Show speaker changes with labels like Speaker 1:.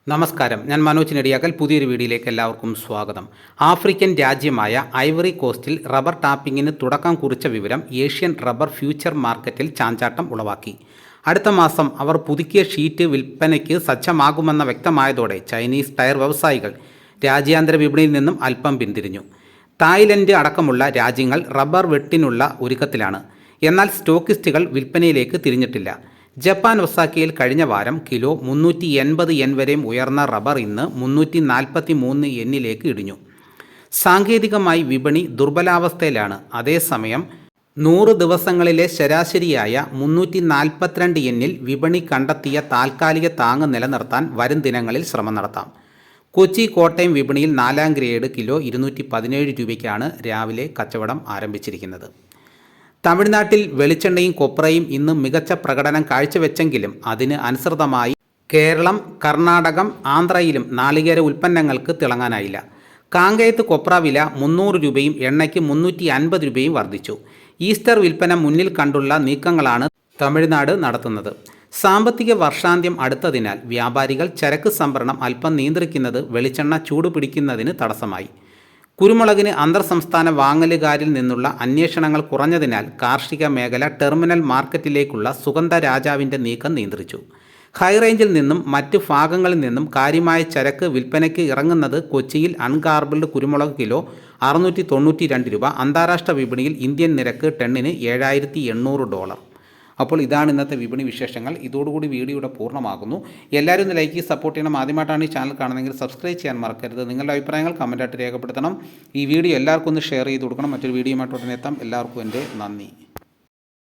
Speaker 1: നമസ്കാരം, ഞാൻ മനോജ് നെടിയാക്കൽ. പുതിയൊരു വീഡിയോയിലേക്ക് എല്ലാവർക്കും സ്വാഗതം. ആഫ്രിക്കൻ രാജ്യമായ ഐവറി കോസ്റ്റിൽ റബ്ബർ ടാപ്പിങ്ങിന് തുടക്കം കുറിച്ച വിവരം ഏഷ്യൻ റബ്ബർ ഫ്യൂച്ചർ മാർക്കറ്റിൽ ചാഞ്ചാട്ടം ഉളവാക്കി. അടുത്ത മാസം അവർ പുതുക്കിയ ഷീറ്റ് വിൽപ്പനയ്ക്ക് സജ്ജമാകുമെന്ന വ്യക്തമായതോടെ ചൈനീസ് ടയർ വ്യവസായികൾ രാജ്യാന്തര വിപണിയിൽ നിന്നും അല്പം പിന്തിരിഞ്ഞു. തായ്ലൻഡ് അടക്കമുള്ള രാജ്യങ്ങൾ റബ്ബർ വെട്ടിനുള്ള ഒരുക്കത്തിലാണ്. എന്നാൽ സ്റ്റോക്കിസ്റ്റുകൾ വിൽപ്പനയിലേക്ക് തിരിഞ്ഞിട്ടില്ല. ജപ്പാൻ ഒസാക്കയിൽ കഴിഞ്ഞ വാരം കിലോ 380 യെൻ വരെയും ഉയർന്ന റബ്ബർ ഇന്ന് 343 യെന്നിലേക്ക് ഇടിഞ്ഞു. സാങ്കേതികമായി വിപണി ദുർബലാവസ്ഥയിലാണ്. അതേസമയം 100 ദിവസങ്ങളിലെ ശരാശരിയായ 342 യെന്നിൽ വിപണി കണ്ടെത്തിയ താൽക്കാലിക താങ്ങ് നിലനിർത്താൻ വരും ദിനങ്ങളിൽ ശ്രമം നടത്താം. കൊച്ചി കോട്ടയം വിപണിയിൽ 4ാം ഗ്രേഡ് കിലോ 217 രൂപയ്ക്കാണ് രാവിലെ കച്ചവടം ആരംഭിച്ചിരിക്കുന്നത്. തമിഴ്നാട്ടിൽ വെളിച്ചെണ്ണയും കൊപ്രയും ഇന്ന് മികച്ച പ്രകടനം കാഴ്ചവെച്ചെങ്കിലും അതിന് അനുസൃതമായി കേരളം, കർണാടകം, ആന്ധ്രയിലും നാളികേര ഉൽപ്പന്നങ്ങൾക്ക് തിളങ്ങാനായില്ല. കാങ്കയത്ത് കൊപ്ര വില 300 രൂപയും എണ്ണയ്ക്ക് 350 രൂപയും വർദ്ധിച്ചു. ഈസ്റ്റർ വിൽപ്പന മുന്നിൽ കണ്ടുള്ള നീക്കങ്ങളാണ് തമിഴ്നാട് നടത്തുന്നത്. സാമ്പത്തിക വർഷാന്ത്യം അടുത്തതിനാൽ വ്യാപാരികൾ ചരക്ക് സംഭരണം അല്പം നിയന്ത്രിക്കുന്നത് വെളിച്ചെണ്ണ ചൂടുപിടിക്കുന്നതിന് തടസ്സമായി. കുരുമുളകിന് അന്തർ സംസ്ഥാന വാങ്ങലുകാരിൽ നിന്നുള്ള അന്വേഷണങ്ങൾ കുറഞ്ഞതിനാൽ കാർഷിക മേഖല ടെർമിനൽ മാർക്കറ്റിലേക്കുള്ള സുഗന്ധ രാജാവിൻ്റെ നീക്കം നിയന്ത്രിച്ചു. ഹൈറേഞ്ചിൽ നിന്നും മറ്റ് ഭാഗങ്ങളിൽ നിന്നും കാര്യമായ ചരക്ക് വിൽപ്പനയ്ക്ക് ഇറങ്ങുന്നത് കൊച്ചിയിൽ അൺഗാർബിൾഡ് കുരുമുളക് കിലോ 692 രൂപ, അന്താരാഷ്ട്ര വിപണിയിൽ ഇന്ത്യൻ നിരക്ക് ടണ്ണിന് $7,800. അപ്പോൾ ഇതാണ് ഇന്നത്തെ വിപണി വിശേഷങ്ങൾ. ഇതോടുകൂടി വീഡിയോയുടെ പൂർണ്ണമാകുന്നു. എല്ലാവരും ഒന്ന് ലൈക്ക് ചെയ്ത് സപ്പോർട്ട് ചെയ്യണം. ആദ്യമായിട്ടാണ് ഈ ചാനൽ കാണുന്നതെങ്കിൽ സബ്സ്ക്രൈബ് ചെയ്യാൻ മറക്കരുത്. നിങ്ങളുടെ അഭിപ്രായങ്ങൾ കമൻറ്റായിട്ട് രേഖപ്പെടുത്തണം. ഈ വീഡിയോ എല്ലാവർക്കും ഒന്ന് ഷെയർ ചെയ്ത് കൊടുക്കണം. മറ്റൊരു വീഡിയോയുമായിട്ട് ഉടനെ എത്താം. എല്ലാവർക്കും എൻ്റെ നന്ദി.